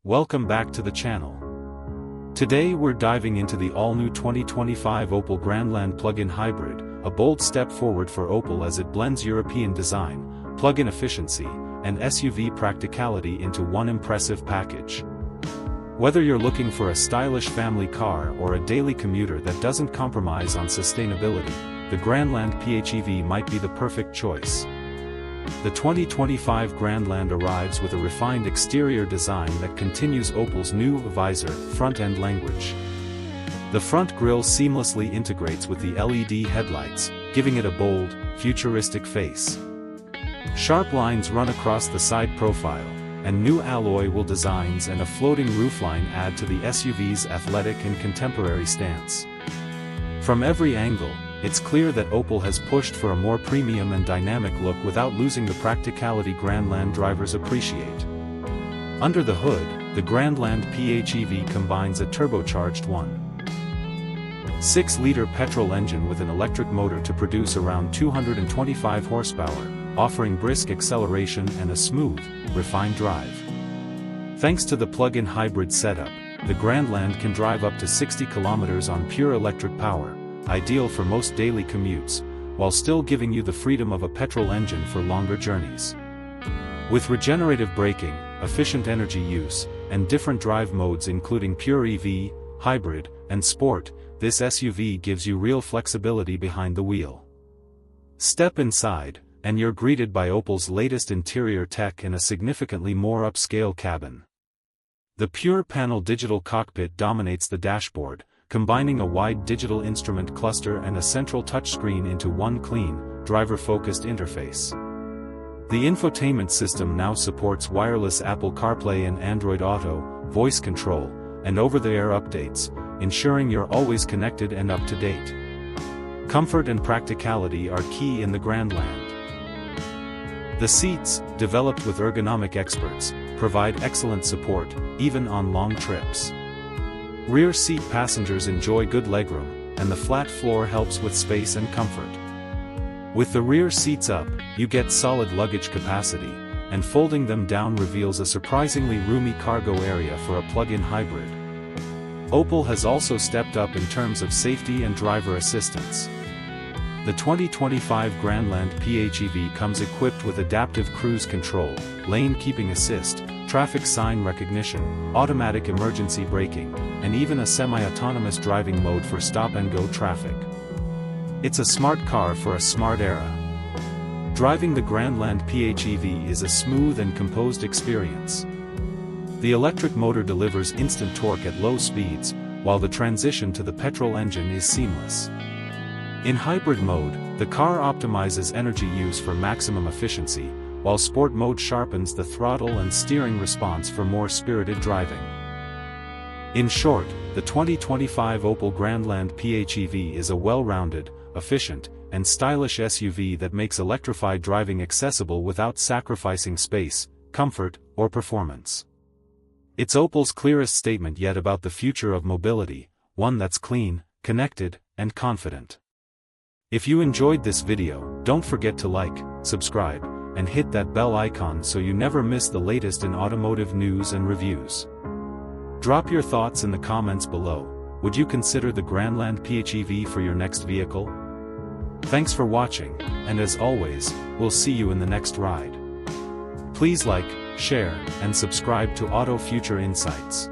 Welcome back to the channel. Today we're diving into the all-new 2025 Opel Grandland plug-in hybrid, a bold step forward for Opel as it blends European design, plug-in efficiency, and SUV practicality into one impressive package. Whether you're looking for a stylish family car or a daily commuter that doesn't compromise on sustainability, the Grandland PHEV might be the perfect choice. The 2025 Grandland arrives with a refined exterior design that continues Opel's new visor front-end language. The front grille seamlessly integrates with the LED headlights, giving it a bold, futuristic face. Sharp lines run across the side profile, and new alloy wheel designs and a floating roofline add to the SUV's athletic and contemporary stance. From every angle, it's clear that Opel has pushed for a more premium and dynamic look without losing the practicality Grandland drivers appreciate. Under the hood, the Grandland PHEV combines a turbocharged 1.6-liter petrol engine with an electric motor to produce around 225 horsepower, offering brisk acceleration and a smooth, refined drive. Thanks to the plug-in hybrid setup, the Grandland can drive up to 60 kilometers on pure electric power, ideal for most daily commutes, while still giving you the freedom of a petrol engine for longer journeys. With regenerative braking, efficient energy use, and different drive modes including pure EV, hybrid, and sport, this SUV gives you real flexibility behind the wheel. Step inside, and you're greeted by Opel's latest interior tech in a significantly more upscale cabin. The pure panel digital cockpit dominates the dashboard, combining a wide digital instrument cluster and a central touchscreen into one clean, driver-focused interface. The infotainment system now supports wireless Apple CarPlay and Android Auto, voice control, and over-the-air updates, ensuring you're always connected and up to date. Comfort and practicality are key in the Grandland. The seats, developed with ergonomic experts, provide excellent support, even on long trips. Rear seat passengers enjoy good legroom, and the flat floor helps with space and comfort. With the rear seats up, you get solid luggage capacity, and folding them down reveals a surprisingly roomy cargo area for a plug-in hybrid. Opel has also stepped up in terms of safety and driver assistance. The 2025 Grandland PHEV comes equipped with adaptive cruise control, lane keeping assist, traffic sign recognition, automatic emergency braking, and even a semi-autonomous driving mode for stop-and-go traffic. It's a smart car for a smart era. Driving the Grandland PHEV is a smooth and composed experience. The electric motor delivers instant torque at low speeds, while the transition to the petrol engine is seamless. In hybrid mode, the car optimizes energy use for maximum efficiency, while sport mode sharpens the throttle and steering response for more spirited driving. In short, the 2025 Opel Grandland PHEV is a well-rounded, efficient, and stylish SUV that makes electrified driving accessible without sacrificing space, comfort, or performance. It's Opel's clearest statement yet about the future of mobility, one that's clean, connected, and confident. If you enjoyed this video, don't forget to like, subscribe, and hit that bell icon so you never miss the latest in automotive news and reviews. Drop your thoughts in the comments below. Would you consider the Grandland PHEV for your next vehicle? Thanks for watching, and as always, we'll see you in the next ride. Please like, share, and subscribe to Auto Future Insights.